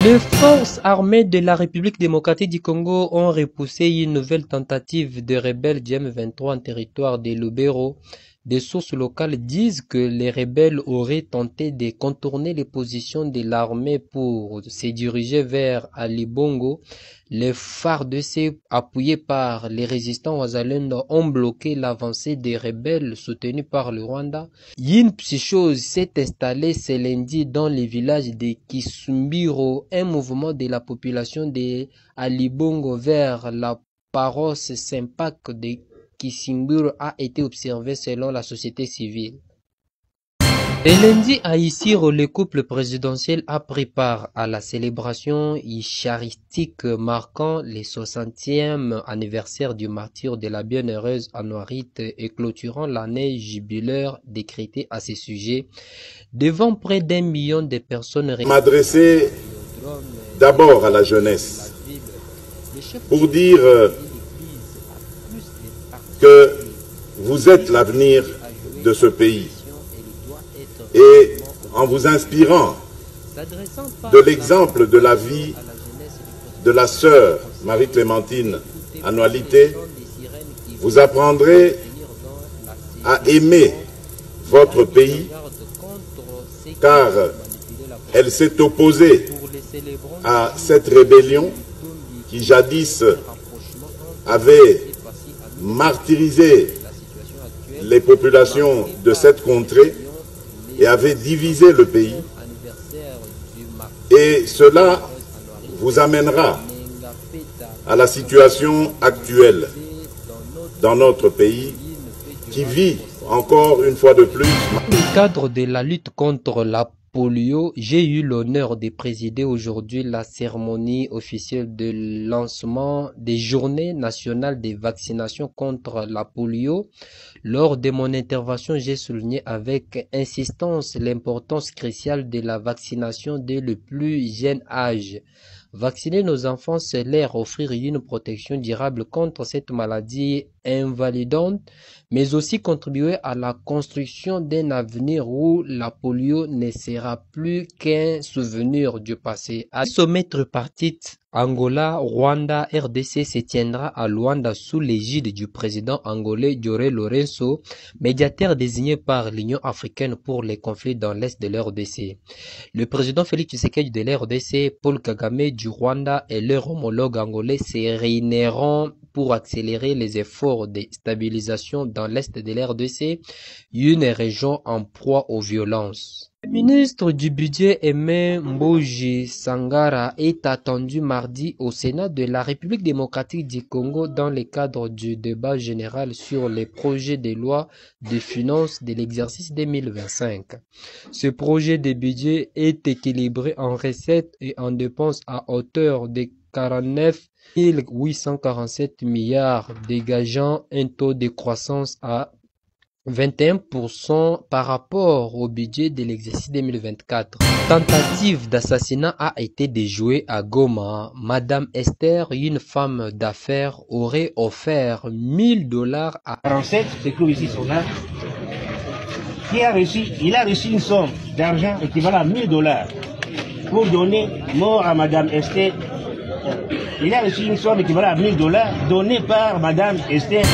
Les forces armées de la République démocratique du Congo ont repoussé une nouvelle tentative de rebelles du M23 en territoire de Lubero. Des sources locales disent que les rebelles auraient tenté de contourner les positions de l'armée pour se diriger vers Ali-Bongo. Les FARDC, appuyés par les résistants Wazalendo, ont bloqué l'avancée des rebelles soutenus par le Rwanda. Une psychose s'est installée ce lundi dans le village de Kisumbiro. Un mouvement de la population de Ali-Bongo vers la paroisse Saint-Pâques de Kisumbiro a été observé selon la société civile. Le lundi à Issiro, le couple présidentiel a pris part à la célébration eucharistique marquant le 60e anniversaire du martyre de la bienheureuse Anouarite et clôturant l'année jubilaire décrétée à ce sujet devant près d'1 million de personnes. M'adresser d'abord à la jeunesse pour dire que vous êtes l'avenir de ce pays. Et en vous inspirant de l'exemple de la vie de la sœur Marie-Clémentine Anouarite, vous apprendrez à aimer votre pays car elle s'est opposée à cette rébellion qui jadis avait martyrisé les populations de cette contrée et avait divisé le pays. Et cela vous amènera à la situation actuelle dans notre pays qui vit encore une fois de plus. Dans le cadre de la lutte contre la polio, j'ai eu l'honneur de présider aujourd'hui la cérémonie officielle de lancement des journées nationales de vaccination contre la polio. Lors de mon intervention, j'ai souligné avec insistance l'importance cruciale de la vaccination dès le plus jeune âge. Vacciner nos enfants, c'est leur offrir une protection durable contre cette maladie invalidante, mais aussi contribuer à la construction d'un avenir où la polio ne sera plus qu'un souvenir du passé. À sommet tripartite Angola, Rwanda, RDC se tiendra à Luanda sous l'égide du président angolais João Lourenço, médiateur désigné par l'Union africaine pour les conflits dans l'est de l'RDC. Le président Félix Tshisekedi de l'RDC, Paul Kagame du Rwanda et leur homologue angolais se réuniront pour accélérer les efforts de stabilisation dans l'est de l'RDC, une région en proie aux violences. Le ministre du Budget Aimé Mboji Sangara est attendu mardi au Sénat de la République démocratique du Congo dans le cadre du débat général sur les projets de loi de finances de l'exercice 2025. Ce projet de budget est équilibré en recettes et en dépenses à hauteur de 49 847 milliards, dégageant un taux de croissance à 21% par rapport au budget de l'exercice 2024. Tentative d'assassinat a été déjouée à Goma. Madame Esther, une femme d'affaires, aurait offert $1000 à 47, c'est que ici sont là. Il a reçu une somme d'argent équivalent à $1000 pour donner mort à Madame Esther. Il a reçu une somme équivalent à $1000 donnée par Madame Esther.